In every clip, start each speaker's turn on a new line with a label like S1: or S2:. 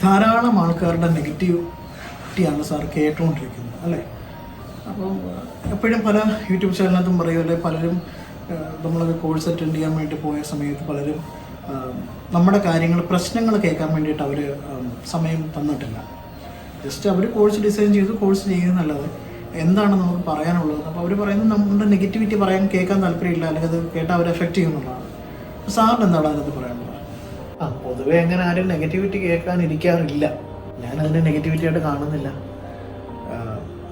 S1: ധാരാളം ആൾക്കാരുടെ നെഗറ്റിവിറ്റിയാണ് സാർ കേട്ടുകൊണ്ടിരിക്കുന്നത് അല്ലേ? അപ്പം എപ്പോഴും പല യൂട്യൂബ് ചാനലിനകത്തും പറയുമല്ലേ, പലരും നമ്മളൊക്കെ കോഴ്സ് അറ്റൻഡ് ചെയ്യാൻ വേണ്ടി പോയ സമയത്ത് പലരും നമ്മുടെ കാര്യങ്ങൾ പ്രശ്നങ്ങൾ കേൾക്കാൻ വേണ്ടിയിട്ട് അവർ സമയം തന്നിട്ടില്ല. ജസ്റ്റ് അവർ കോഴ്സ് ഡിസൈൻ ചെയ്തു, കോഴ്സ് ചെയ്യുന്നതല്ലാതെ എന്താണ് നമുക്ക് പറയാനുള്ളത്. അപ്പോൾ അവർ പറയുന്നത് നമ്മുടെ നെഗറ്റിവിറ്റി പറയാൻ കേൾക്കാൻ താല്പര്യമില്ല, അല്ലെങ്കിൽ അത് കേട്ടാൽ അവർ എഫക്റ്റ് ചെയ്യുന്നുള്ളതാണ്. സാറിന് എന്താണ് അതിനകത്ത് പറയാനുള്ളത്? പൊതുവേ അങ്ങനെ ആരും നെഗറ്റിവിറ്റി കേൾക്കാനിരിക്കാറില്ല. ഞാനതിനെ നെഗറ്റിവിറ്റി ആയിട്ട് കാണുന്നില്ല.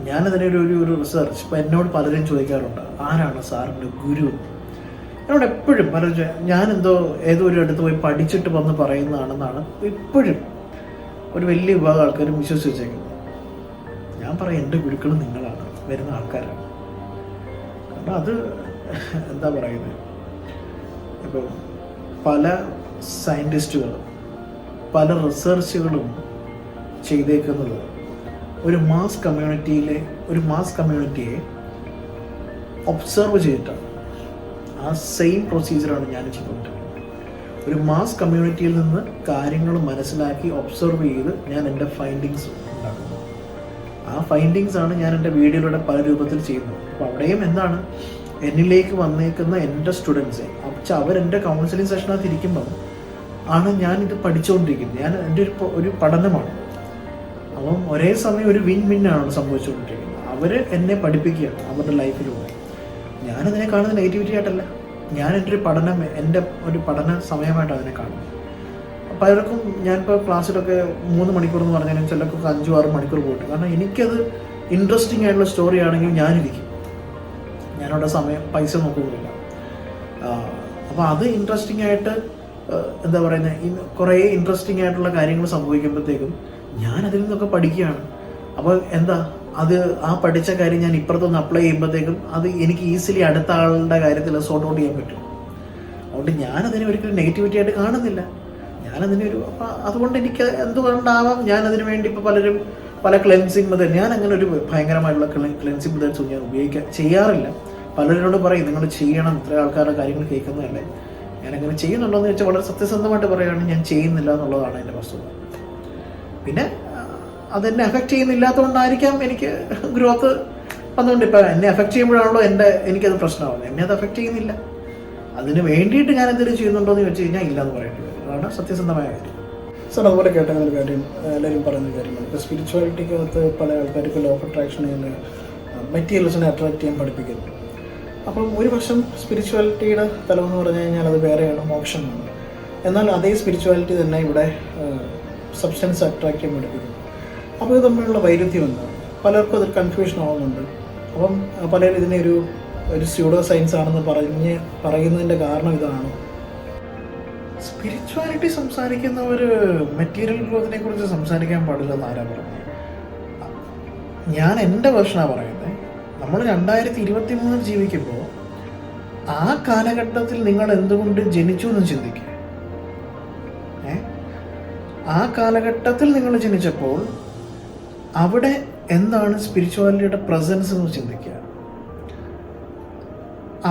S1: ഞാനതിനൊരു ഒരു റിസർച്ച് ഇപ്പോൾ എന്നോട് പലരും ചോദിക്കാറുണ്ട്, ആരാണ് സാറിൻ്റെ ഗുരു? എന്നോട് എപ്പോഴും പലരും ഞാനെന്തോ ഏതോ ഒരു അടുത്ത് പോയി പഠിച്ചിട്ട് വന്ന് പറയുന്നതാണെന്നാണ് ഇപ്പോഴും ഒരു വലിയ വിഭാഗം ആൾക്കാരും വിശ്വസിച്ച് വെച്ചേക്കുന്നത്. ഞാൻ പറയും എൻ്റെ ഗുരുക്കൾ നിങ്ങളാണ്, വരുന്ന ആൾക്കാരാണ്. കാരണം അത് എന്താ പറയുന്നത്, ഇപ്പോൾ പല സയൻറ്റിസ്റ്റുകളും പല റിസർച്ചുകളും ചെയ്തേക്കുന്നത് ഒരു മാസ് കമ്മ്യൂണിറ്റിയെ ഒബ്സർവ് ചെയ്തിട്ടാണ്. ആ സെയിം പ്രൊസീജിയറാണ് ഞാൻ ചെയ്തുകൊണ്ടിരിക്കുന്നത്. ഒരു മാസ് കമ്മ്യൂണിറ്റിയിൽ നിന്ന് കാര്യങ്ങൾ മനസ്സിലാക്കി ഒബ്സർവ് ചെയ്ത് ഞാൻ എൻ്റെ ഫൈൻഡിങ്സ് ഉണ്ടാക്കുന്നു. ആ ഫൈൻഡിങ്സാണ് ഞാൻ എൻ്റെ വീഡിയോയിലൂടെ പല രൂപത്തിൽ ചെയ്യുന്നത്. അപ്പോൾ അവിടെയും എന്താണ്, എന്നിലേക്ക് വന്നേക്കുന്ന എൻ്റെ സ്റ്റുഡൻസ് അവരെൻ്റെ കൗൺസിലിംഗ് സെഷനകത്ത് ഇരിക്കുമ്പോൾ ആണ് ഞാനിത് പഠിച്ചുകൊണ്ടിരിക്കുന്നത്. എൻ്റെ ഒരു പഠനമാണ്. അപ്പം ഒരേ സമയം ഒരു വിൻ ആണ് സംഭവിച്ചുകൊണ്ടിരിക്കുന്നത്. അവർ എന്നെ പഠിപ്പിക്കുകയാണ് അവരുടെ ലൈഫിലൂടെ. ഞാനതിനെ കാണുന്നത് നെഗറ്റിവിറ്റി ആയിട്ടല്ല, ഞാൻ എൻ്റെ ഒരു പഠന സമയമായിട്ട് അതിനെ കാണുന്നു. പലർക്കും ഞാനിപ്പോൾ ക്ലാസ്സിലൊക്കെ 3 മണിക്കൂർ എന്ന് പറഞ്ഞാലും ചിലർക്കൊക്കെ 5-6 മണിക്കൂർ പോയിട്ട്, കാരണം എനിക്കത് ഇൻട്രസ്റ്റിംഗ് ആയിട്ടുള്ള സ്റ്റോറി ആണെങ്കിൽ ഞാനിരിക്കും. ഞാനവിടെ പൈസ നോക്കുന്നില്ല. അപ്പോൾ അത് ഇൻട്രസ്റ്റിംഗ് ആയിട്ട് എന്താ പറയുന്നത്, കുറേ ഇൻട്രസ്റ്റിംഗ് ആയിട്ടുള്ള കാര്യങ്ങൾ സംഭവിക്കുമ്പോഴത്തേക്കും ഞാൻ അതിൽ നിന്നൊക്കെ പഠിക്കുകയാണ്. അപ്പോൾ അത് ആ പഠിച്ച കാര്യം ഞാൻ ഇപ്പുറത്തൊന്ന് അപ്ലൈ ചെയ്യുമ്പോഴത്തേക്കും അത് എനിക്ക് ഈസിലി അടുത്ത ആളുടെ കാര്യത്തിൽ സോർട്ട് ഔട്ട് ചെയ്യാൻ പറ്റും. അതുകൊണ്ട് ഞാനതിനെ ഒരിക്കലും നെഗറ്റിവിറ്റി ആയിട്ട് കാണുന്നില്ല. അപ്പം അതുകൊണ്ട് എനിക്ക് എന്തുകൊണ്ടാവാം ഞാനതിന് വേണ്ടി ഇപ്പോൾ പല ക്ലെൻസിങ് മെത്തേഡ്, ഞാൻ അങ്ങനെ ഒരു ഭയങ്കരമായിട്ടുള്ള ക്ലെൻസിങ് മെത്തേഡ്സ് ഞാൻ ചെയ്യാറില്ല. പലരോട് പറയും നിങ്ങൾ ചെയ്യണം, ഇത്ര ആൾക്കാരുടെ കാര്യങ്ങൾ കേൾക്കുന്നതല്ലേ. ഞാനങ്ങനെ ചെയ്യുന്നുണ്ടോ എന്ന് വെച്ചാൽ വളരെ സത്യസന്ധമായിട്ട് പറയുകയാണെങ്കിൽ ഞാൻ ചെയ്യുന്നില്ല എന്നുള്ളതാണ് എൻ്റെ വസ്തുത. പിന്നെ അതെന്നെ എഫക്റ്റ് ചെയ്യുന്നില്ലാത്തതുകൊണ്ടായിരിക്കാം എനിക്ക് ഗ്രോത്ത് വന്നുകൊണ്ട്. ഇപ്പം എന്നെ എഫക്റ്റ് ചെയ്യുമ്പോഴാണല്ലോ എനിക്കത് പ്രശ്നമാവുന്നത്. എന്നെ അത് എഫക്റ്റ് ചെയ്യുന്നില്ല. അതിന് വേണ്ടിയിട്ട് ഞാൻ എന്തെങ്കിലും ചെയ്യുന്നുണ്ടോ എന്ന് വെച്ച് കഴിഞ്ഞാൽ ഇല്ലയെന്ന് പറയേണ്ടി വരും. അതാണ് സത്യസന്ധമായ കാര്യം. സാർ അതുപോലെ കേട്ട ഒരു കാര്യം എല്ലാവരും പറയുന്ന കാര്യമാണ്, ഇപ്പോൾ സ്പിരിച്വാലിറ്റിക്കകത്ത് പല ആൾക്കാർക്ക് ലോ ഓഫ് അട്രാക്ഷനിൽ മെറ്റീരിയൽസിനെ അട്രാക്ട് ചെയ്യാൻ പഠിപ്പിക്കുന്നു. അപ്പം ഒരു വശം സ്പിരിച്വാലിറ്റിയുടെ തലമെന്ന് പറഞ്ഞു കഴിഞ്ഞാൽ അത് വേറെയാണ്, മോക്ഷമാണ്. എന്നാൽ അതേ സ്പിരിച്വാലിറ്റി തന്നെ ഇവിടെ സബ്സ്റ്റൻസ് അട്രാക്ട് ചെയ്യാൻ പഠിപ്പിക്കുന്നു. അപ്പോൾ ഇത് തമ്മിലുള്ള വൈരുദ്ധ്യം എന്താണ്? പലർക്കും അതൊരു കൺഫ്യൂഷൻ ആവുന്നുണ്ട്. അപ്പം പലരും ഇതിനെ ഒരു സ്യൂഡോ സയൻസ് ആണെന്ന് പറയുന്നതിൻ്റെ കാരണം ഇതാണ്. സ്പിരിച്വാലിറ്റി സംസാരിക്കുന്നവർ മെറ്റീരിയൽ ഗ്രോത്തിനെ കുറിച്ച് സംസാരിക്കാൻ പാടില്ലെന്ന് ആരാ പറഞ്ഞത്? ഞാൻ എൻ്റെ വേർഷനാണ് പറയുന്നത്. നമ്മൾ 2023 ജീവിക്കുമ്പോൾ ആ കാലഘട്ടത്തിൽ നിങ്ങൾ എന്തുകൊണ്ട് ജനിച്ചു എന്ന് ചിന്തിക്കുക. ആ കാലഘട്ടത്തിൽ നിങ്ങൾ ജനിച്ചപ്പോൾ അവിടെ എന്താണ് സ്പിരിച്വാലിറ്റിയുടെ പ്രസൻസ് എന്ന് ചിന്തിക്കുക.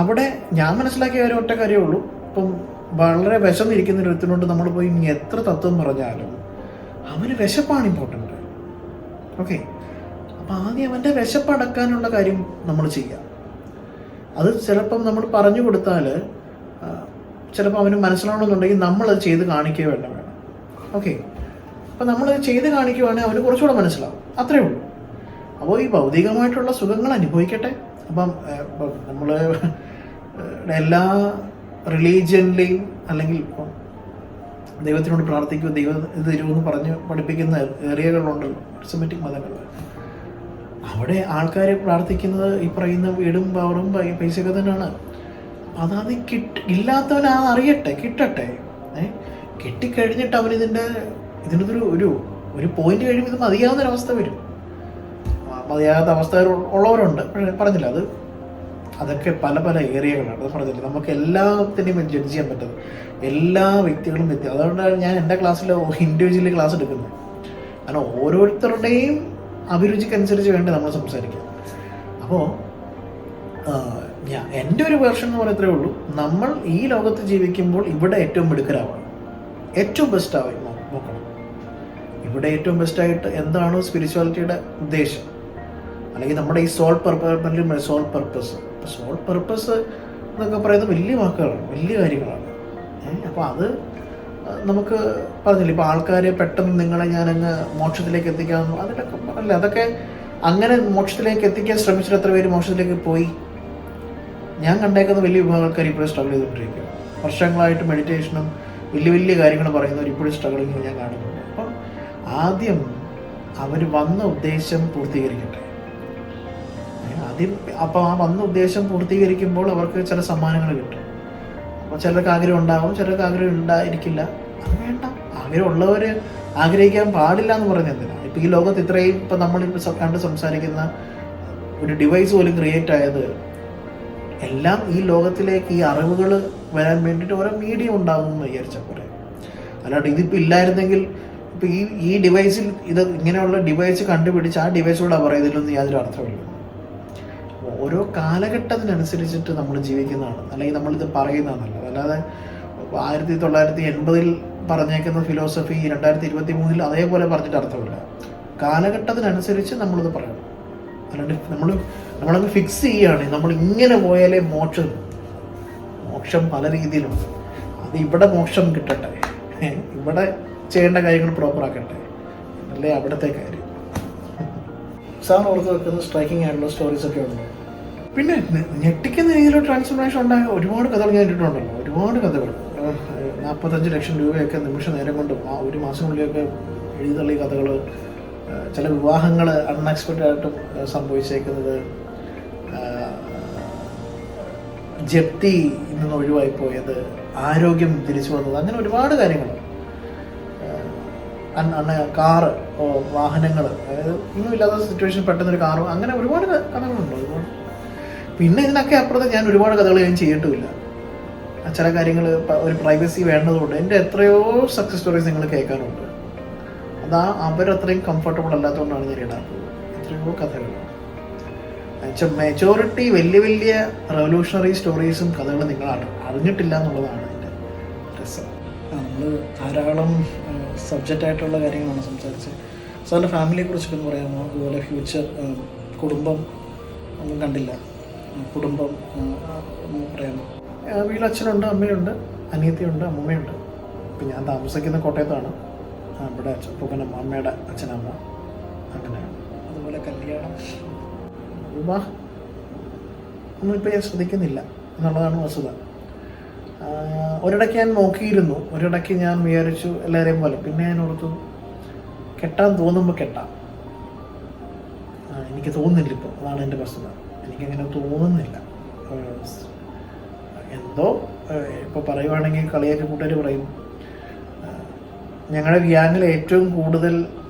S1: അവിടെ ഞാൻ മനസ്സിലാക്കിയ ഒരു ഒറ്റ കാര്യമേ ഉള്ളൂ. ഇപ്പം വളരെ വിശന്നിരിക്കുന്ന ഒരു വ്യക്തിനോട് നമ്മൾ പോയി ഇനി എത്ര തത്വം പറഞ്ഞാലും അവന് വിശപ്പാണ് ഇമ്പോർട്ടൻ്റ്. ഓക്കെ, അപ്പം ആദ്യം അവൻ്റെ വിശപ്പടക്കാനുള്ള കാര്യം നമ്മൾ ചെയ്യുക. അത് ചിലപ്പം നമ്മൾ പറഞ്ഞു കൊടുത്താൽ ചിലപ്പോൾ അവന് മനസ്സിലാവണമെന്നുണ്ടെങ്കിൽ നമ്മളത് ചെയ്ത് കാണിക്കുക വേണം. ഓക്കെ, അപ്പം നമ്മളത് ചെയ്ത് കാണിക്കുവാണെങ്കിൽ അവന് കുറച്ചുകൂടെ മനസ്സിലാവും. അത്രയേ ഉള്ളൂ. അപ്പോൾ ഈ ഭൗതികമായിട്ടുള്ള സുഖങ്ങൾ അനുഭവിക്കട്ടെ. അപ്പം നമ്മൾ എല്ലാ റിലീജിയനിലെയും അല്ലെങ്കിൽ ഇപ്പം ദൈവത്തിനോട് പ്രാർത്ഥിക്കുക, ദൈവം ഇത് തരുമെന്ന് പറഞ്ഞ് പഠിപ്പിക്കുന്ന ഏരിയകളുണ്ടല്ലോ സെമിറ്റിക് മതങ്ങളിൽ. അവിടെ ആൾക്കാർ പ്രാർത്ഥിക്കുന്നത് ഈ പറയുന്ന വീടും പവറും പൈസയൊക്കെ തന്നെയാണ്. അതാത് ഇല്ലാത്തവൻ ആ അറിയട്ടെ, കിട്ടട്ടെ. കിട്ടിക്കഴിഞ്ഞിട്ട് ഇതിനൊരു ഒരു പോയിന്റ് കഴിയുമ്പോൾ ഇത് മതിയാവുന്നൊരവസ്ഥ വരും. മതിയാകാത്ത അവസ്ഥ ഉള്ളവരുണ്ട്, പറഞ്ഞില്ല. അതൊക്കെ പല ഏരിയകളാണ്. അത് പറഞ്ഞില്ല, നമുക്ക് എല്ലാത്തിനെയും ജഡ്ജ് ചെയ്യാൻ പറ്റുന്നത് എല്ലാ വ്യക്തികളും അതുകൊണ്ടാണ് ഞാൻ എൻ്റെ ക്ലാസ്സിൽ ഇൻഡിവിജ്വലി ക്ലാസ് എടുക്കുന്നത്. കാരണം ഓരോരുത്തരുടെയും അഭിരുചിക്കനുസരിച്ച് വേണ്ടി നമ്മൾ സംസാരിക്കുക. അപ്പോൾ എൻ്റെ ഒരു വേർഷൻ എന്ന് പറയത്രേ ഉള്ളൂ, നമ്മൾ ഈ ലോകത്ത് ജീവിക്കുമ്പോൾ ഇവിടെ ഏറ്റവും മിടുക്കരാവണം, ഏറ്റവും ബെസ്റ്റ് ആവാൻ നോക്കണം. ഇവിടെ ഏറ്റവും ബെസ്റ്റായിട്ട് എന്താണോ സ്പിരിച്വാലിറ്റിയുടെ ഉദ്ദേശം, അല്ലെങ്കിൽ നമ്മുടെ ഈ സോൾ പർപ്പസ്. സോൾ പർപ്പസ് എന്നൊക്കെ പറയുന്നത് വലിയ വാക്കുകളാണ്, വലിയ കാര്യങ്ങളാണ്. അപ്പോൾ അത് നമുക്ക് പറഞ്ഞില്ല, ഇപ്പോൾ ആൾക്കാരെ പെട്ടെന്ന് നിങ്ങളെ ഞാനങ്ങ് മോക്ഷത്തിലേക്ക് എത്തിക്കാമെന്ന് അതിലൊക്കെ അല്ല, അതൊക്കെ അങ്ങനെ മോക്ഷത്തിലേക്ക് എത്തിക്കാൻ ശ്രമിച്ചിട്ട് എത്ര പേര് മോക്ഷത്തിലേക്ക് പോയി? ഞാൻ കണ്ടേക്കുന്ന വലിയ വിഭാഗം ആൾക്കാർ ഇപ്പോഴും സ്ട്രഗിൾ ചെയ്തുകൊണ്ടിരിക്കുക. വർഷങ്ങളായിട്ട് മെഡിറ്റേഷനും വലിയ വലിയ കാര്യങ്ങൾ പറയുന്നവർ ഇപ്പോഴും സ്ട്രഗിളിങ് ഞാൻ കാണുന്നുണ്ട്. അപ്പം ആദ്യം അവർ വന്ന ഉദ്ദേശം പൂർത്തീകരിക്കട്ടെ. ആദ്യം അപ്പോൾ ആ വന്ന ഉദ്ദേശം പൂർത്തീകരിക്കുമ്പോൾ അവർക്ക് ചില സമ്മാനങ്ങൾ കിട്ടും. അപ്പോൾ ചിലർക്ക് ആഗ്രഹം ഉണ്ടാകും, ചിലർക്ക് ആഗ്രഹം ഉണ്ടായിരിക്കില്ല. അത് വേണ്ട, ആഗ്രഹമുള്ളവർ ആഗ്രഹിക്കാൻ പാടില്ല എന്ന് പറഞ്ഞ എന്തിനാണ്? ഇപ്പം ഈ ലോകത്ത് ഇത്രയും ഇപ്പം നമ്മളിപ്പോൾ കണ്ട് സംസാരിക്കുന്ന ഒരു ഡിവൈസ് പോലും ക്രിയേറ്റ് ആയത് എല്ലാം ഈ ലോകത്തിലേക്ക് ഈ അറിവുകൾ വരാൻ വേണ്ടിയിട്ട് ഓരോ മീഡിയം ഉണ്ടാകും എന്ന് വിചാരിച്ചാൽ പോരെ. അല്ലാണ്ട് ഇതിപ്പോൾ ഇല്ലായിരുന്നെങ്കിൽ ഇപ്പോൾ ഈ ഡിവൈസിൽ ഇത് ഇങ്ങനെയുള്ള ഡിവൈസ് കണ്ടുപിടിച്ച് ആ ഡിവൈസോടാണ് പറയുന്നതിലൊന്നും യാതൊരു അർത്ഥമില്ല. ഓരോ കാലഘട്ടത്തിനനുസരിച്ചിട്ട് നമ്മൾ ജീവിക്കുന്നതാണ്, അല്ലെങ്കിൽ നമ്മളിത് പറയുന്നതാണല്ലോ. അല്ലാതെ 1980 പറഞ്ഞേക്കുന്ന ഫിലോസഫി 2023 അതേപോലെ പറഞ്ഞിട്ട് അർത്ഥമില്ല. കാലഘട്ടത്തിനനുസരിച്ച് നമ്മളിത് പറയണം. അല്ലാണ്ട് നമ്മളങ്ങ് ഫിക്സ് ചെയ്യുകയാണ് നമ്മൾ ഇങ്ങനെ പോയാലേ മോക്ഷം പല രീതിയിലുണ്ട്. അത് ഇവിടെ മോക്ഷം കിട്ടട്ടെ, ഇവിടെ ചെയ്യേണ്ട കാര്യങ്ങൾ പ്രോപ്പറാക്കട്ടെ, അല്ലേ അവിടുത്തെ കാര്യം. സാർ ഓർത്ത് വെക്കുന്ന സ്ട്രൈക്കിംഗ് ആയിട്ടുള്ള സ്റ്റോറീസൊക്കെ ഉണ്ട്. പിന്നെ ഞെട്ടിക്കുന്ന രീതിയിലുള്ള ട്രാൻസ്ഫോർമേഷൻ ഉണ്ടായ ഒരുപാട് കഥകൾ ഞാൻ ഇട്ടിട്ടുണ്ടല്ലോ. ഒരുപാട് കഥകൾ 45 ലക്ഷം രൂപയൊക്കെ നിമിഷ നേരം കൊണ്ട് ഒരു മാസത്തിനുള്ളിലൊക്കെ എഴുതള്ളിയ കഥകൾ. ചില വിവാഹങ്ങൾ അൺഎക്സ്പെക്റ്റഡ് ആയിട്ടും സംഭവിച്ചേക്കുന്നത്, ജപ്തി നിന്ന് ഒഴിവായി പോയത്, ആരോഗ്യം തിരിച്ചു വന്നത്, അങ്ങനെ ഒരുപാട് കാര്യങ്ങൾ. കാറ്, വാഹനങ്ങൾ, അതായത് ഒന്നുമില്ലാത്ത സിറ്റുവേഷൻ പെട്ടെന്നൊരു കാറ്, അങ്ങനെ ഒരുപാട് കഥകളുണ്ട്. ഒരുപാട്. പിന്നെ ഇതിനൊക്കെ അപ്പുറത്ത് ഞാൻ ഒരുപാട് കഥകൾ ഞാൻ ചെയ്തിട്ടുമില്ല. ചില കാര്യങ്ങൾ ഒരു പ്രൈവസി വേണ്ടതുകൊണ്ട് എൻ്റെ എത്രയോ സക്സസ് സ്റ്റോറീസ് നിങ്ങൾ കേൾക്കാനുണ്ട്. അതാ അവരത്രയും കംഫർട്ടബിൾ അല്ലാത്തതുകൊണ്ടാണ് ഞാൻ ഇടാത്തത്. എത്രയോ കഥകൾ. മെജോറിറ്റി വലിയ വലിയ റെവല്യൂഷണറി സ്റ്റോറീസും കഥകളും നിങ്ങൾ അറിഞ്ഞിട്ടില്ല എന്നുള്ളതാണ് എൻ്റെ രസം. നമ്മൾ ധാരാളം സബ്ജക്റ്റായിട്ടുള്ള കാര്യങ്ങളാണ് സംസാരിച്ചത്. സാറിൻ്റെ ഫാമിലിയെ കുറിച്ചൊക്കെ ഒന്ന് പറയാമോ? അതുപോലെ ഫ്യൂച്ചർ, കുടുംബം ഒന്നും കണ്ടില്ല, കുടുംബം പറയാമോ? വീട്ടിൽ അച്ഛനുണ്ട്, അമ്മയുണ്ട്, അനിയത്തിയുണ്ട്, അമ്മമ്മയുണ്ട്. ഇപ്പം ഞാൻ താമസിക്കുന്ന കോട്ടയത്താണ്. ഇവിടെ അമ്മയുടെ അച്ഛനമ്മ അങ്ങനെയാണ്. അതുപോലെ കല്യാണം, വിവാഹം ഒന്നും ഇപ്പം ഞാൻ ശ്രദ്ധിക്കുന്നില്ല എന്നുള്ളതാണ് വസ്തുത. ഒരിടയ്ക്ക് ഞാൻ നോക്കിയിരുന്നു, ഒരിടയ്ക്ക് ഞാൻ വിചാരിച്ചു എല്ലാവരെയും പോലെ. പിന്നെ ഞാൻ ഓർത്തു കെട്ടാൻ തോന്നുമ്പോൾ കെട്ടാം. എനിക്ക് തോന്നുന്നില്ല ഇപ്പോൾ, അതാണ് എൻ്റെ വസ്തുത. എനിക്കങ്ങനെ തോന്നുന്നില്ല. എന്തോ ഇപ്പോൾ പറയുവാണെങ്കിൽ കളിയൊക്കെ കൂട്ടുകാർ പറയും, ഞങ്ങളുടെ ഗ്യാങ്ങിൽ ഏറ്റവും കൂടുതൽ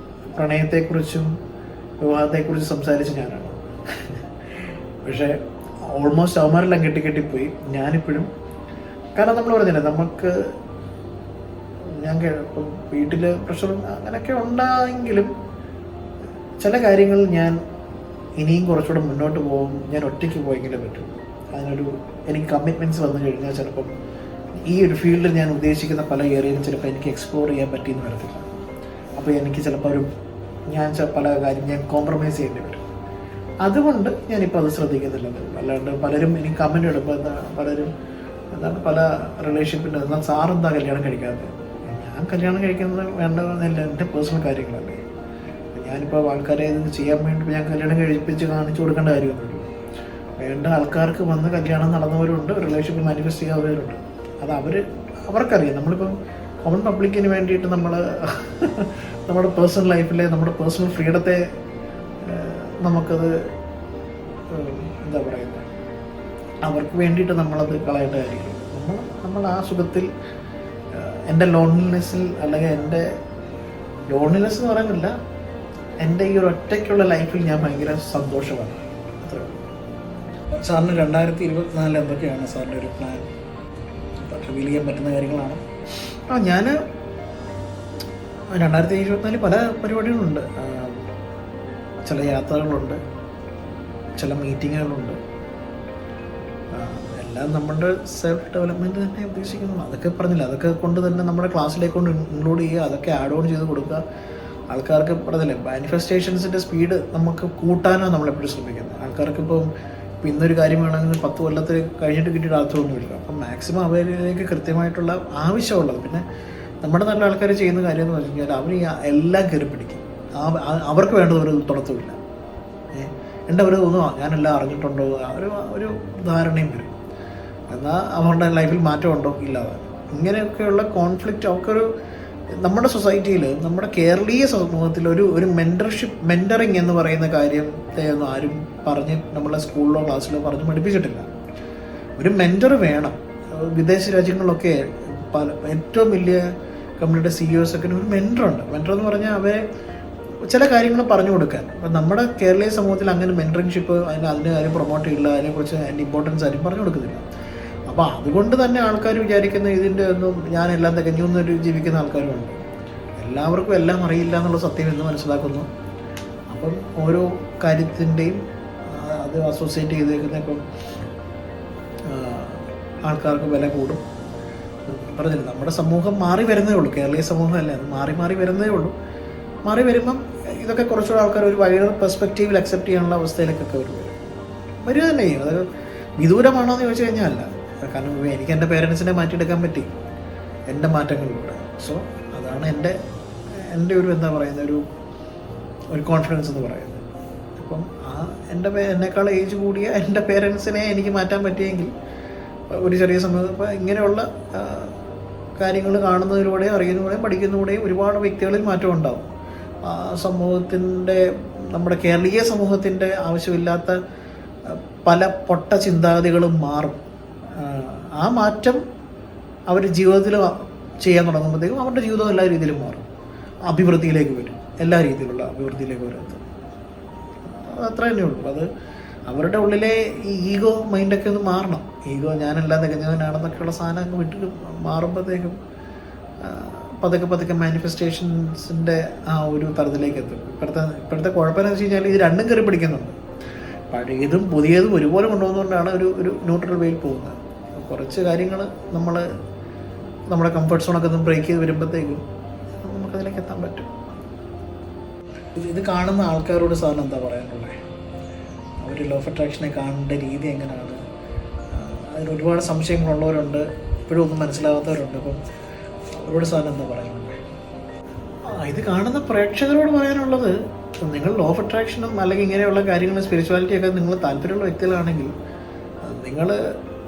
S1: പ്രണയത്തെക്കുറിച്ചും വിവാഹത്തെക്കുറിച്ചും സംസാരിച്ച് ഞാനാണ്. പക്ഷേ ഓൾമോസ്റ്റ് അവന്മാരെല്ലാം കെട്ടിപ്പോയി. ഞാനിപ്പോഴും, കാരണം നമ്മൾ പറഞ്ഞില്ലേ, നമുക്ക് ഞാൻ ഇപ്പം വീട്ടിൽ പ്രഷറും അങ്ങനെയൊക്കെ ഉണ്ടായെങ്കിലും ചില കാര്യങ്ങൾ ഞാൻ ഇനിയും കുറച്ചുകൂടെ മുന്നോട്ട് പോകും. ഞാൻ ഒറ്റയ്ക്ക് പോയെങ്കിലേ പറ്റും. എനിക്ക് കമ്മിറ്റ്മെൻറ്റ്സ് വന്നു കഴിഞ്ഞാൽ ചിലപ്പം ഈ ഒരു ഫീൽഡിൽ ഞാൻ ഉദ്ദേശിക്കുന്ന പല ഏരിയയിലും ചിലപ്പോൾ എനിക്ക് എക്സ്പ്ലോർ ചെയ്യാൻ പറ്റിയെന്ന് വരത്തില്ല. അപ്പോൾ എനിക്ക് ചിലപ്പോൾ പല കാര്യം ഞാൻ കോംപ്രമൈസ് ചെയ്യേണ്ടി വരും. അതുകൊണ്ട് ഞാനിപ്പോൾ അത് ശ്രദ്ധിക്കുന്നില്ല. അല്ലാണ്ട് പലരും എനിക്ക് കമൻറ്റ് ഇടുമ്പോൾ പലരും പല റിലേഷൻഷിപ്പിൻ്റെ എന്നാൽ സാറെന്താ കല്യാണം കഴിക്കാത്തത്? ഞാൻ കല്യാണം കഴിക്കുന്നത് വേണ്ടതെന്നല്ല, എൻ്റെ പേഴ്സണൽ കാര്യങ്ങളല്ലേ. ഞാനിപ്പോൾ ആൾക്കാരെ ഇത് ചെയ്യാൻ വേണ്ടി ഞാൻ കല്യാണം കഴിപ്പിച്ച് കാണിച്ചു കൊടുക്കേണ്ട കാര്യമൊന്നുമില്ല. വേണ്ട ആൾക്കാർക്ക് വന്ന് കല്യാണം നടന്നവരുണ്ട്, റിലേഷൻഷിപ്പ് മാനിഫെസ്റ്റ് ചെയ്യാത്തവരുണ്ട്. അത് അവർക്കറിയാം. നമ്മളിപ്പം കോമൺ പബ്ലിക്കിന് വേണ്ടിയിട്ട് നമ്മുടെ പേഴ്സണൽ ലൈഫിലെ നമ്മുടെ പേഴ്സണൽ ഫ്രീഡത്തെ നമുക്കത് എന്താ പറയുന്നത്, അവർക്ക് വേണ്ടിയിട്ട് നമ്മളത് കളയേണ്ട കാര്യമില്ല. നമ്മൾ ആ സുഖത്തിൽ എൻ്റെ ലോൺലിനെസ്സിൽ, അല്ലെങ്കിൽ എൻ്റെ ലോൺലിനെസ് എന്ന് പറയുന്നില്ല, എൻ്റെ ഈ ഒരു ഒറ്റയ്ക്കുള്ള ലൈഫിൽ ഞാൻ ഭയങ്കര സന്തോഷമാണ്. അത്രേ ഉള്ളൂ. സാറിന് 2024 എന്തൊക്കെയാണ് സാറിൻ്റെ ഒരു പ്ലാൻ? റിവീൽ ചെയ്യാൻ പറ്റുന്ന കാര്യങ്ങളാണ്. ഞാൻ 2024 പല പരിപാടികളുണ്ട്. ചില യാത്രകളുണ്ട്, ചില മീറ്റിങ്ങുകളുണ്ട്. എല്ലാം നമ്മുടെ സെൽഫ് ഡെവലപ്മെൻറ്റ് തന്നെ ഉദ്ദേശിക്കുന്നു. അതൊക്കെ പറഞ്ഞില്ല, അതൊക്കെ കൊണ്ട് തന്നെ നമ്മുടെ ക്ലാസ്സിലേക്ക് കൊണ്ട് ഇൻക്ലൂഡ് ചെയ്യുക, അതൊക്കെ ആഡ് ഓൺ ചെയ്ത് കൊടുക്കുക. ആൾക്കാർക്ക് പറഞ്ഞില്ലേ, മാനിഫെസ്റ്റേഷൻസിൻ്റെ സ്പീഡ് നമുക്ക് കൂട്ടാനാണ് നമ്മളെപ്പോഴും ശ്രമിക്കുന്നത്. ആൾക്കാർക്ക് ഇപ്പം ഇന്നൊരു കാര്യം വേണമെങ്കിൽ 10 കൊല്ലത്തിൽ കഴിഞ്ഞിട്ട് കിട്ടിയിട്ട് അർത്ഥമൊന്നുമില്ല. അപ്പം മാക്സിമം അവരിലേക്ക് കൃത്യമായിട്ടുള്ള ആവശ്യമുള്ളത്. പിന്നെ നമ്മുടെ നല്ല ആൾക്കാർ ചെയ്യുന്ന കാര്യം എന്ന് വെച്ച് കഴിഞ്ഞാൽ അവർ എല്ലാം കയറി പിടിക്കും. അവർക്ക് വേണ്ടത് ഒരു തുടക്കമില്ല. എൻ്റെ അവർ തോന്നുക ഞാനെല്ലാം അറിഞ്ഞിട്ടുണ്ടോ, ഒരു ധാരണയും വരും. എന്നാൽ അവരുടെ ലൈഫിൽ മാറ്റമുണ്ടോ, ഇല്ലാതെ. ഇങ്ങനെയൊക്കെയുള്ള കോൺഫ്ലിക്റ്റ് അവർക്കൊരു നമ്മുടെ സൊസൈറ്റിയിൽ, നമ്മുടെ കേരളീയ സമൂഹത്തിൽ ഒരു മെൻറ്ററിങ് എന്ന് പറയുന്ന കാര്യത്തെ ഒന്നും ആരും പറഞ്ഞ് നമ്മളെ സ്കൂളിലോ ക്ലാസ്സിലോ പറഞ്ഞ് പഠിപ്പിച്ചിട്ടില്ല. ഒരു മെൻറ്റർ വേണം. വിദേശ രാജ്യങ്ങളിലൊക്കെ ഏറ്റവും വലിയ കമ്പനിയുടെ CEOs ഒക്കെ ഒരു മെൻറ്ററുണ്ട്. മെൻറ്റർ എന്ന് പറഞ്ഞാൽ അവരെ ചില കാര്യങ്ങൾ പറഞ്ഞു കൊടുക്കാൻ. അപ്പം നമ്മുടെ കേരളീയ സമൂഹത്തിൽ അങ്ങനെ മെൻറ്ററിങ്ഷിപ്പ് അതിൻ്റെ കാര്യം പ്രൊമോട്ട് ചെയ്യില്ല, അതിനെക്കുറിച്ച് അതിൻ്റെ ഇമ്പോർട്ടൻസ് ആരും പറഞ്ഞു കൊടുക്കുന്നില്ല. അപ്പോൾ അതുകൊണ്ട് തന്നെ ആൾക്കാർ വിചാരിക്കുന്ന ഇതിൻ്റെ ഒന്നും ഞാനെല്ലാം തികഞ്ഞൊന്നൊരു ജീവിക്കുന്ന ആൾക്കാരുമുണ്ട്. എല്ലാവർക്കും എല്ലാം അറിയില്ല എന്നുള്ള സത്യം എന്ന് മനസ്സിലാക്കുന്നു. അപ്പം ഓരോ കാര്യത്തിൻ്റെയും അത് അസോസിയേറ്റ് ചെയ്തേക്കുന്ന ഇപ്പം ആൾക്കാർക്ക് വില കൂടും. പറഞ്ഞില്ല, നമ്മുടെ സമൂഹം മാറി വരുന്നേ ഉള്ളൂ. കേരളീയ സമൂഹമല്ല, അത് മാറി വരുന്നേ ഉള്ളൂ. മാറി വരുമ്പം ഇതൊക്കെ കുറച്ചുകൂടെ ആൾക്കാർ ഒരു വൈഡർ പെർസ്പെക്റ്റീവിൽ അക്സെപ്റ്റ് ചെയ്യാനുള്ള അവസ്ഥയിലേക്കൊക്കെ വരിക തന്നെ ചെയ്യും. അത് വിദൂരമാണോ എന്ന് ചോദിച്ചു കഴിഞ്ഞാൽ അല്ല. കാരണം എനിക്ക് എൻ്റെ പേരൻസിനെ മാറ്റിയെടുക്കാൻ പറ്റി എൻ്റെ മാറ്റങ്ങളിലൂടെ. സോ അതാണ് എൻ്റെ ഒരു എന്താ പറയുന്ന ഒരു കോൺഫിഡൻസ് എന്ന് പറയുന്നത്. അപ്പം എന്നെക്കാൾ ഏജ് കൂടിയ എൻ്റെ പേരൻസിനെ എനിക്ക് മാറ്റാൻ പറ്റിയെങ്കിൽ ഒരു ചെറിയ സമയത്ത് ഇപ്പോൾ ഇങ്ങനെയുള്ള കാര്യങ്ങൾ കാണുന്നതിലൂടെയും അറിയുന്നതിലൂടെയും പഠിക്കുന്നതിലൂടെയും ഒരുപാട് വ്യക്തികളിൽ മാറ്റം ഉണ്ടാവും. നമ്മുടെ കേരളീയ സമൂഹത്തിൻ്റെ ആവശ്യമില്ലാത്ത പല പൊട്ട ചിന്താഗതികളും മാറും. ആ മാറ്റം അവർ ജീവിതത്തിൽ ചെയ്യാൻ തുടങ്ങുമ്പോഴത്തേക്കും അവരുടെ ജീവിതം എല്ലാ രീതിയിലും മാറും, അഭിവൃദ്ധിയിലേക്ക് വരും, എല്ലാ രീതിയിലുള്ള അഭിവൃദ്ധിയിലേക്ക് വരും. അത്ര തന്നെ ഉള്ളൂ. അത് അവരുടെ ഉള്ളിലെ ഈ ഈഗോ മൈൻഡൊക്കെ ഒന്ന് മാറണം. ഈഗോ ഞാനെല്ലാം തികഞ്ഞവനാണെന്നൊക്കെയുള്ള സാധനം അങ്ങ് വിട്ട് മാറുമ്പോഴത്തേക്കും പതുക്കെ മാനിഫെസ്റ്റേഷൻസിൻ്റെ ആ ഒരു തലത്തിലേക്ക് എത്തും. ഇപ്പോഴത്തെ കുഴപ്പമെന്ന് വെച്ച് കഴിഞ്ഞാൽ ഇത് രണ്ടും കയറി പിടിക്കുന്നുണ്ട്. പഴയതും പുതിയതും ഒരുപോലെ കൊണ്ടുപോകുന്നതുകൊണ്ടാണ് ഒരു ന്യൂട്രൽ വേയിൽ പോകുന്നത്. കുറച്ച് കാര്യങ്ങൾ നമ്മുടെ കംഫർട്ട് സോണൊക്കെ ഒന്ന് ബ്രേക്ക് ചെയ്ത് വരുമ്പോഴത്തേക്കും നമുക്കതിലേക്ക് എത്താൻ പറ്റും. ഇത് കാണുന്ന ആൾക്കാരോട് സാറിന് എന്താ പറയാനുള്ളത്? അവർ ലോ ഓഫ് അട്രാക്ഷനെ കാണേണ്ട രീതി എങ്ങനെയാണ്? അതിന് ഒരുപാട് സംശയങ്ങളുള്ളവരുണ്ട്, ഇപ്പോഴും ഒന്നും മനസ്സിലാവാത്തവരുണ്ട്. അപ്പം അവരോട് സാറിന് എന്താ പറയാനുള്ളത്? ഇത് കാണുന്ന പ്രേക്ഷകരോട് പറയാനുള്ളത്, നിങ്ങൾ ലോ ഓഫ് അട്രാക്ഷനും അല്ലെങ്കിൽ ഇങ്ങനെയുള്ള കാര്യങ്ങളും സ്പിരിച്വാലിറ്റിയൊക്കെ നിങ്ങൾ താല്പര്യമുള്ള വ്യക്തികളാണെങ്കിൽ നിങ്ങൾ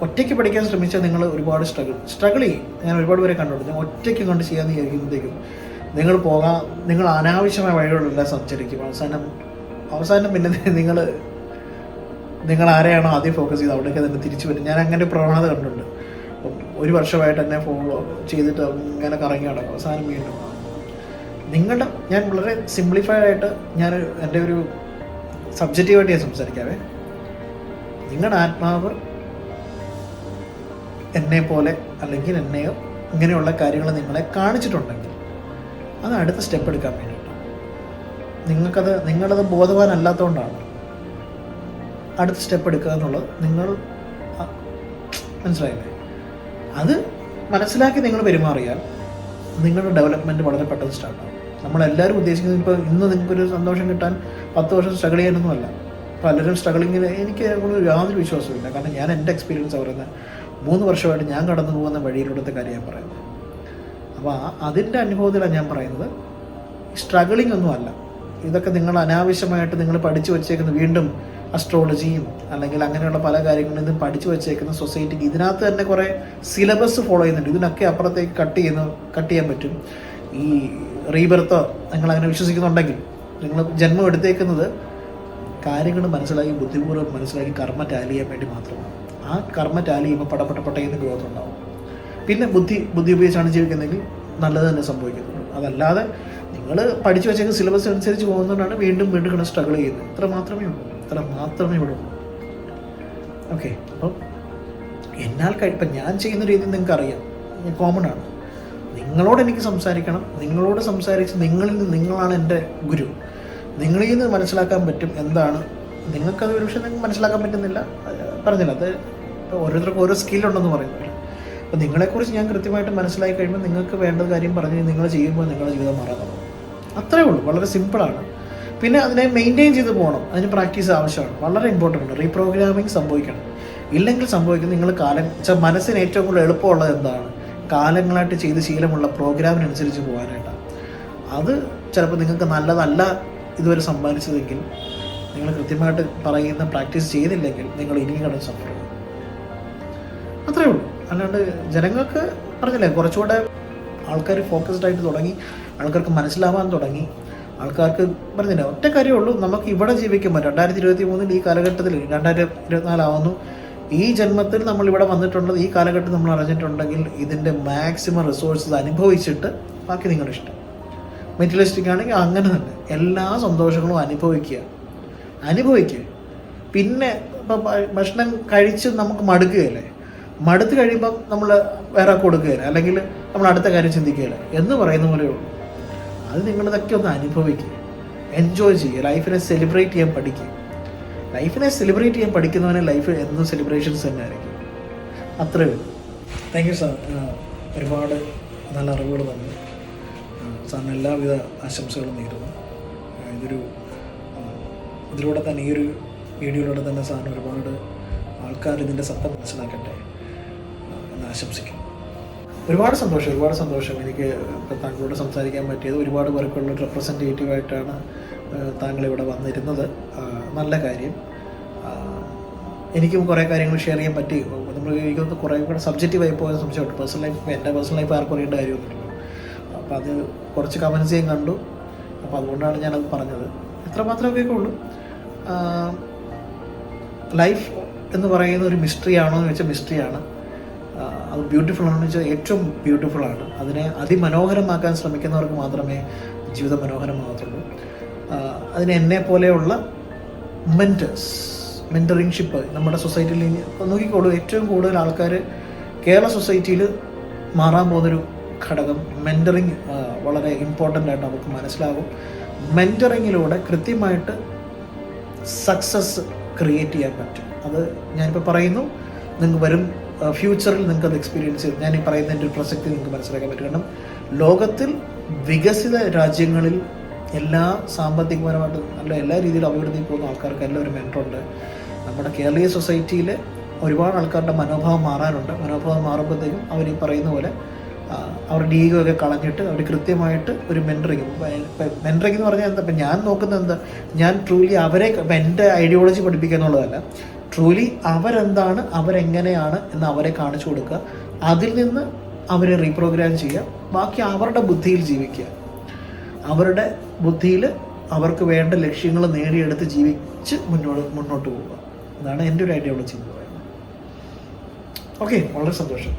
S1: ഒറ്റയ്ക്ക് പഠിക്കാൻ ശ്രമിച്ചാൽ നിങ്ങൾ ഒരുപാട് സ്ട്രഗിൾ ചെയ്യും. ഞാൻ ഒരുപാട് പേരെ കണ്ടിട്ടുണ്ട്. ഒറ്റയ്ക്ക് കൊണ്ട് ചെയ്യാമെന്ന് വിചാരിക്കുമ്പോഴത്തേക്കും നിങ്ങൾ അനാവശ്യമായ വഴികളിലെല്ലാം സഞ്ചരിക്കും. അവസാനം പിന്നെ നിങ്ങൾ ആരെയാണോ ആദ്യം ഫോക്കസ് ചെയ്ത് അവിടേക്ക് തന്നെ തിരിച്ചു വരും. ഞാൻ അങ്ങനെ പ്രവണത കണ്ടിട്ടുണ്ട്. അപ്പം 1 വർഷമായിട്ട് എന്നെ ഫോളോ ചെയ്തിട്ട് ഇങ്ങനെ കറങ്ങി നടക്കും. അവസാനം വീണ്ടും ഞാൻ വളരെ സിംപ്ലിഫൈഡ് ആയിട്ട് എൻ്റെ ഒരു സബ്ജക്റ്റീവായിട്ട് ഞാൻ സംസാരിക്കാവേ. നിങ്ങളുടെ ആത്മാവ് എന്നെപ്പോലെ അല്ലെങ്കിൽ എന്നെയോ ഇങ്ങനെയുള്ള കാര്യങ്ങൾ നിങ്ങളെ കാണിച്ചിട്ടുണ്ടെങ്കിൽ അത് അടുത്ത സ്റ്റെപ്പ് എടുക്കാൻ വേണ്ടിയിട്ടാണ്. നിങ്ങളത് ബോധവാനല്ലാത്തതുകൊണ്ടാണ് അടുത്ത സ്റ്റെപ്പ് എടുക്കുക എന്നുള്ളത്. നിങ്ങൾ മനസ്സിലായില്ലേ? അത് മനസ്സിലാക്കി നിങ്ങൾ പെരുമാറിയാൽ നിങ്ങളുടെ ഡെവലപ്മെൻറ്റ് വളരെ പെട്ടെന്ന് സ്റ്റാർട്ടാകും. നമ്മളെല്ലാവരും ഉദ്ദേശിക്കുന്നത് ഇപ്പോൾ ഇന്ന് നിങ്ങൾക്കൊരു സന്തോഷം കിട്ടാൻ 10 വർഷം സ്ട്രഗിൾ ചെയ്യാനൊന്നുമല്ല. പലരും സ്ട്രഗിളിങ്ങിന് എനിക്ക് യാതൊരു വിശ്വാസമില്ല. കാരണം ഞാൻ എൻ്റെ എക്സ്പീരിയൻസ് പറയുന്നത് 3 വർഷമായിട്ട് ഞാൻ കടന്നു പോകുന്ന വഴിയിലൂടെ കാര്യം ഞാൻ പറയുന്നത്. അപ്പോൾ അതിൻ്റെ അനുഭവത്തിലാണ് ഞാൻ പറയുന്നത്. സ്ട്രഗിളിംഗ് ഒന്നുമല്ല ഇതൊക്കെ. നിങ്ങൾ അനാവശ്യമായിട്ട് നിങ്ങൾ പഠിച്ചു വച്ചേക്കുന്ന വീണ്ടും അസ്ട്രോളജിയും അല്ലെങ്കിൽ അങ്ങനെയുള്ള പല കാര്യങ്ങളിൽ നിന്നും പഠിച്ചു വച്ചേക്കുന്ന സൊസൈറ്റിക്ക് ഇതിനകത്ത് തന്നെ കുറേ സിലബസ് ഫോളോ ചെയ്യുന്നുണ്ട്. ഇതിനൊക്കെ അപ്പുറത്തേക്ക് കട്ട് ചെയ്യാൻ പറ്റും. ഈ റീബർത്തോ നിങ്ങളങ്ങനെ വിശ്വസിക്കുന്നുണ്ടെങ്കിൽ നിങ്ങൾ ജന്മം എടുത്തേക്കുന്നത് കാര്യങ്ങൾ മനസ്സിലാക്കി ബുദ്ധിപൂർവ്വം മനസ്സിലാക്കി കർമ്മ ടാലി ചെയ്യാൻ വേണ്ടി മാത്രമാണ്. ആ കർമ്മ ടാലി ചെയ്യുമ്പോൾ പടപെട്ട ഗ്രോത്ത് ഉണ്ടാവും. പിന്നെ ബുദ്ധി ഉപയോഗിച്ചാണ് ജീവിക്കുന്നതെങ്കിൽ നല്ലത് തന്നെ സംഭവിക്കുന്നുള്ളൂ. അതല്ലാതെ നിങ്ങൾ പഠിച്ചു വെച്ചേക്കുന്ന സിലബസ് അനുസരിച്ച് പോകുന്നതുകൊണ്ടാണ് വീണ്ടും ഇങ്ങനെ സ്ട്രഗിൾ ചെയ്യുന്നത്. ഇത്ര മാത്രമേ ഇവിടെ ഉള്ളൂ. ഓക്കെ. അപ്പം ഇപ്പം ഞാൻ ചെയ്യുന്ന രീതി നിങ്ങൾക്ക് അറിയാം, കോമൺ ആണ്. നിങ്ങളോട് എനിക്ക് സംസാരിക്കണം. നിങ്ങളോട് സംസാരിച്ച് നിങ്ങളാണ് എൻ്റെ ഗുരു. നിങ്ങളിൽ നിന്ന് മനസ്സിലാക്കാൻ പറ്റും എന്താണ്. നിങ്ങൾക്കത് ഒരു പക്ഷേ നിങ്ങൾക്ക് മനസ്സിലാക്കാൻ പറ്റുന്നില്ല, പറഞ്ഞില്ല. അത് ഓരോരുത്തർക്കും ഓരോ സ്കില്ലുണ്ടെന്ന് പറയുന്നത്. അപ്പോൾ നിങ്ങളെക്കുറിച്ച് ഞാൻ കൃത്യമായിട്ട് മനസ്സിലാക്കി കഴിയുമ്പോൾ നിങ്ങൾക്ക് വേണ്ട കാര്യം പറഞ്ഞ് നിങ്ങൾ ചെയ്യുമ്പോൾ നിങ്ങളുടെ ജീവിതം മാറാൻ തുടങ്ങും. അത്രേ ഉള്ളൂ, വളരെ സിമ്പിളാണ്. പിന്നെ അതിനെ മെയിൻറ്റെയിൻ ചെയ്ത് പോകണം, അതിന് പ്രാക്ടീസ് ആവശ്യമാണ്, വളരെ ഇമ്പോർട്ടൻ്റ് ആണ്. റീപ്രോഗ്രാമിങ് സംഭവിക്കണം, ഇല്ലെങ്കിൽ സംഭവിക്കുന്നത് നിങ്ങൾ മനസ്സിന് ഏറ്റവും കൂടുതൽ എളുപ്പമുള്ളത് എന്താണ്? കാലങ്ങളായിട്ട് ചെയ്ത് ശീലമുള്ള പ്രോഗ്രാമിനനുസരിച്ച് പോകാനായിട്ടാണ്. അത് ചിലപ്പോൾ നിങ്ങൾക്ക് നല്ലതല്ല ഇതുവരെ സമ്പാദിച്ചതെങ്കിൽ, നിങ്ങൾ കൃത്യമായിട്ട് പറയുന്ന പ്രാക്ടീസ് ചെയ്തില്ലെങ്കിൽ നിങ്ങൾ ഇനിയും കടന്ന് സഫർ ചെയ്യും. അത്രേ ഉള്ളൂ. അല്ലാണ്ട് ജനങ്ങൾക്ക് പറഞ്ഞില്ലേ, കുറച്ചുകൂടെ ആൾക്കാർ ഫോക്കസ്ഡ് ആയിട്ട് തുടങ്ങി, ആൾക്കാർക്ക് മനസ്സിലാവാൻ തുടങ്ങി. ആൾക്കാർക്ക് പറഞ്ഞില്ല, ഒറ്റ കാര്യമുള്ളൂ, നമുക്ക് ഇവിടെ ജീവിക്കുമ്പോൾ 2023 ഈ കാലഘട്ടത്തിൽ 2024 ആവുന്നു, ഈ ജന്മത്തിൽ നമ്മളിവിടെ വന്നിട്ടുള്ളത്, ഈ കാലഘട്ടം നമ്മൾ അറിഞ്ഞിട്ടുണ്ടെങ്കിൽ ഇതിൻ്റെ മാക്സിമം റിസോഴ്സസ് അനുഭവിച്ചിട്ട് ബാക്കി നിങ്ങളുടെ ഇഷ്ടം. മെറ്റീരിയലിസ്റ്റിക് ആണെങ്കിൽ അങ്ങനെ തന്നെ എല്ലാ സന്തോഷങ്ങളും അനുഭവിക്കുക. പിന്നെ ഇപ്പം ഭക്ഷണം കഴിച്ച് നമുക്ക് മടുക്കുകയല്ലേ, മടുത്ത് കഴിയുമ്പം നമ്മൾ വേറെ കൊടുക്കുകയില്ല, അല്ലെങ്കിൽ നമ്മൾ അടുത്ത കാര്യം ചിന്തിക്കുകയില്ല എന്ന് പറയുന്ന പോലെ ഉള്ളൂ. അത് നിങ്ങളിതൊക്കെ ഒന്ന് അനുഭവിക്കുക, എൻജോയ് ചെയ്യുക, ലൈഫിനെ സെലിബ്രേറ്റ് ചെയ്യാൻ പഠിക്കുക. ലൈഫിനെ സെലിബ്രേറ്റ് ചെയ്യാൻ പഠിക്കുന്നവനെ ലൈഫ് എന്നും സെലിബ്രേഷൻസ് തന്നെ ആയിരിക്കും. അത്രേ ഉള്ളൂ. താങ്ക് യു സാർ, ഒരുപാട് നല്ല അറിവുകൾ തന്നു. സാറിന് എല്ലാവിധ ആശംസകളും നേരുന്നു. ഇതിലൂടെ തന്നെ, ഈ ഒരു വീഡിയോയിലൂടെ തന്നെ സാറിന് ഒരുപാട് ആൾക്കാർ ഇതിൻ്റെ സത്യം മനസ്സിലാക്കട്ടെ എന്ന് ആശംസിക്കുന്നു. ഒരുപാട് സന്തോഷം എനിക്ക് താങ്കളോട് സംസാരിക്കാൻ പറ്റിയത്. ഒരുപാട് പേർക്കുള്ള റെപ്രസെൻറ്റേറ്റീവായിട്ടാണ് താങ്കളിവിടെ വന്നിരുന്നത്. നല്ല കാര്യം. എനിക്കും കുറേ കാര്യങ്ങൾ ഷെയർ ചെയ്യാൻ പറ്റി. എനിക്കൊന്ന് കുറേ കൂടെ സബ്ജക്റ്റീവായി പോയ സംശയമുണ്ട്. എൻ്റെ പേഴ്സണൽ ലൈഫ് ആർക്കും അറിയേണ്ട കാര്യമൊന്നുമില്ലല്ലോ. അപ്പോൾ അത് കുറച്ച് കമൻസ് ഞാൻ കണ്ടു. അപ്പോൾ അതുകൊണ്ടാണ് ഞാനത് പറഞ്ഞത്. എത്ര മാത്രമേ ഉള്ളൂ. ലൈഫ് എന്ന് പറയുന്ന ഒരു മിസ്റ്ററി ആണോ എന്ന് വെച്ചാൽ മിസ്റ്ററിയാണ്. അത് ബ്യൂട്ടിഫുൾ ആണെന്ന് വെച്ചാൽ ഏറ്റവും ബ്യൂട്ടിഫുള്ളാണ്. അതിനെ അതിമനോഹരമാക്കാൻ ശ്രമിക്കുന്നവർക്ക് മാത്രമേ ജീവിതം മനോഹരമാകത്തുള്ളൂ. അതിന് എന്നെ പോലെയുള്ള മെൻറ്ററിങ്ഷിപ്പ് നമ്മുടെ സൊസൈറ്റിയിൽ നോക്കിക്കോളൂ. ഏറ്റവും കൂടുതൽ ആൾക്കാർ കേരള സൊസൈറ്റിയിൽ മാറാൻ പോകുന്നൊരു ഘടകം മെൻറ്ററിങ് വളരെ ഇമ്പോർട്ടൻ്റ് ആയിട്ട് നമുക്ക് മനസ്സിലാകും. മെൻറ്ററിങ്ങിലൂടെ കൃത്യമായിട്ട് സക്സസ് ക്രിയേറ്റ് ചെയ്യാൻ പറ്റും. അത് ഞാനിപ്പോൾ പറയുന്നു, നിങ്ങൾക്ക് വരും ഫ്യൂച്ചറിൽ നിങ്ങൾക്ക് അത് എക്സ്പീരിയൻസ് ചെയ്ത് ഞാൻ ഈ പറയുന്നതിൻ്റെ ഒരു പ്രസക്തി നിങ്ങൾക്ക് മനസ്സിലാക്കാൻ പറ്റും. കാരണം ലോകത്തിൽ വികസിത രാജ്യങ്ങളിൽ എല്ലാ സാമ്പത്തികപരമായിട്ട് എല്ലാ രീതിയിലും അഭിവൃദ്ധി പോകുന്ന ആൾക്കാർക്ക് എല്ലാം ഒരു മെൻറ്ററുണ്ട്. നമ്മുടെ കേരളീയ സൊസൈറ്റിയിൽ ഒരുപാട് ആൾക്കാരുടെ മനോഭാവം മാറാനുണ്ട്. മനോഭാവം മാറുമ്പോഴത്തേക്കും അവർ ഈ പറയുന്ന പോലെ അവരുടെ ഈഗോ ഒക്കെ കളഞ്ഞിട്ട് അവർ കൃത്യമായിട്ട് ഒരു മെൻറ്ററിങ് എന്ന് പറഞ്ഞാൽ എന്താ, ഇപ്പം ഞാൻ നോക്കുന്നത് എന്താ, ഞാൻ ട്രൂലി അവരെ എൻ്റെ ഐഡിയോളജി പഠിപ്പിക്കുക എന്നുള്ളതല്ല, ട്രൂലി അവരെന്താണ്, അവരെങ്ങനെയാണ് എന്ന് അവരെ കാണിച്ചു കൊടുക്കുക. അതിൽ നിന്ന് അവരെ റീപ്രോഗ്രാം ചെയ്യുക, ബാക്കി അവരുടെ ബുദ്ധിയിൽ ജീവിക്കുക. അവരുടെ ബുദ്ധിയിൽ അവർക്ക് വേണ്ട ലക്ഷ്യങ്ങൾ നേടിയെടുത്ത് ജീവിച്ച് മുന്നോട്ട് പോവുക. അതാണ് എൻ്റെ ഒരു ഐഡിയോളജി എന്ന് പറയുന്നത്. ഓക്കെ, വളരെ സന്തോഷം.